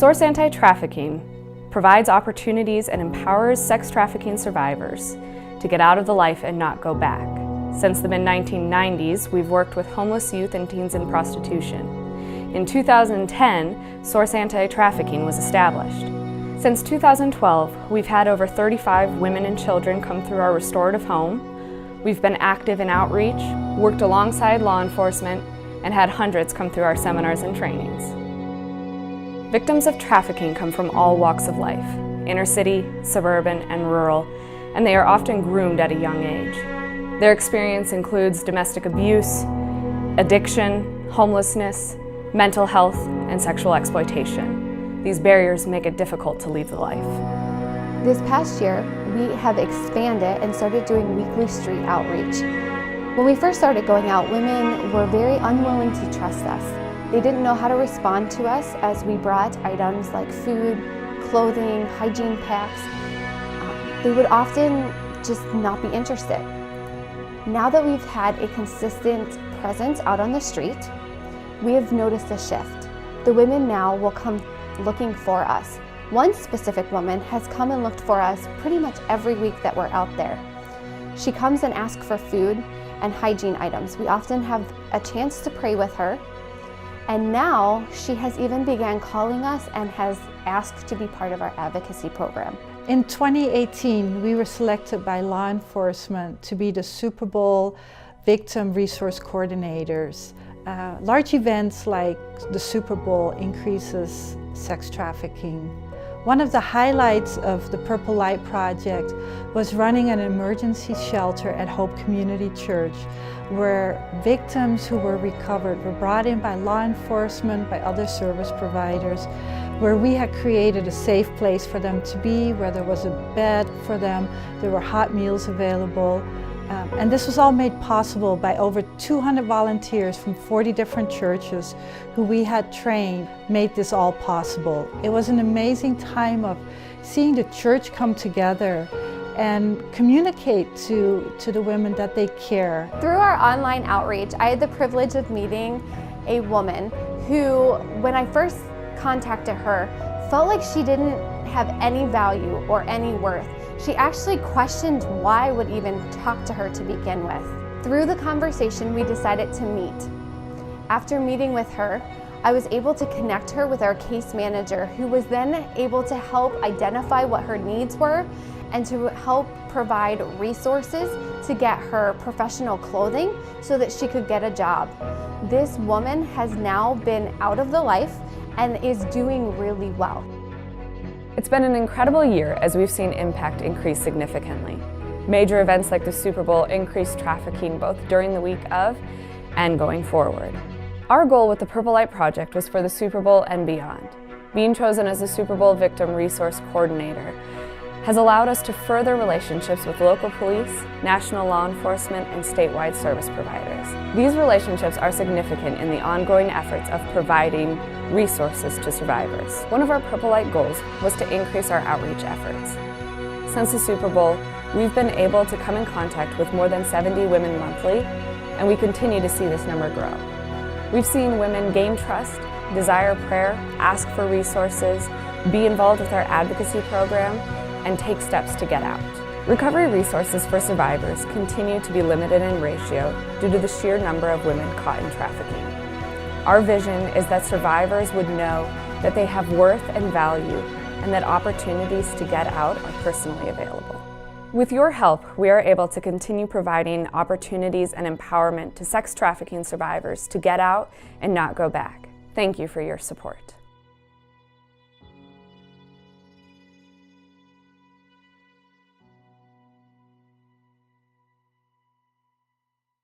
Source Anti-Trafficking provides opportunities and empowers sex trafficking survivors to get out of the life and not go back. Since the mid-1990s, we've worked with homeless youth and teens in prostitution. In 2010, Source Anti-Trafficking was established. Since 2012, we've had over 35 women and children come through our restorative home. We've been active in outreach, worked alongside law enforcement, and had hundreds come through our seminars and trainings. Victims of trafficking come from all walks of life, inner city, suburban, and rural, and they are often groomed at a young age. Their experience includes domestic abuse, addiction, homelessness, mental health, and sexual exploitation. These barriers make it difficult to leave the life. This past year, we have expanded and started doing weekly street outreach. When we first started going out, women were very unwilling to trust us. They didn't know how to respond to us as we brought items like food, clothing, hygiene packs. They would often just not be interested. Now that we've had a consistent presence out on the street, we have noticed a shift. The women now will come looking for us. One specific woman has come and looked for us pretty much every week that we're out there. She comes and asks for food and hygiene items. We often have a chance to pray with her. And now she has even began calling us and has asked to be part of our advocacy program. In 2018, we were selected by law enforcement to be the Super Bowl victim resource coordinators. Large events like the Super Bowl increases sex trafficking. One of the highlights of the Purple Light Project was running an emergency shelter at Hope Community Church, where victims who were recovered were brought in by law enforcement, by other service providers, where we had created a safe place for them to be, where there was a bed for them, there were hot meals available. And this was all made possible by over 200 volunteers from 40 different churches who we had trained, made this all possible. It was an amazing time of seeing the church come together and communicate to the women that they care. Through our online outreach, I had the privilege of meeting a woman who, when I first contacted her, felt like she didn't have any value or any worth. She actually questioned why I would even talk to her to begin with. Through the conversation, we decided to meet. After meeting with her, I was able to connect her with our case manager, who was then able to help identify what her needs were and to help provide resources to get her professional clothing so that she could get a job. This woman has now been out of the life and is doing really well. It's been an incredible year as we've seen impact increase significantly. Major events like the Super Bowl increased trafficking both during the week of and going forward. Our goal with the Purple Light Project was for the Super Bowl and beyond. Being chosen as the Super Bowl Victim Resource Coordinator has allowed us to further relationships with local police, national law enforcement, and statewide service providers. These relationships are significant in the ongoing efforts of providing resources to survivors. One of our Purple Light goals was to increase our outreach efforts. Since the Super Bowl, we've been able to come in contact with more than 70 women monthly, and we continue to see this number grow. We've seen women gain trust, desire prayer, ask for resources, be involved with our advocacy program, and take steps to get out. Recovery resources for survivors continue to be limited in ratio due to the sheer number of women caught in trafficking. Our vision is that survivors would know that they have worth and value and that opportunities to get out are personally available. With your help, we are able to continue providing opportunities and empowerment to sex trafficking survivors to get out and not go back. Thank you for your support.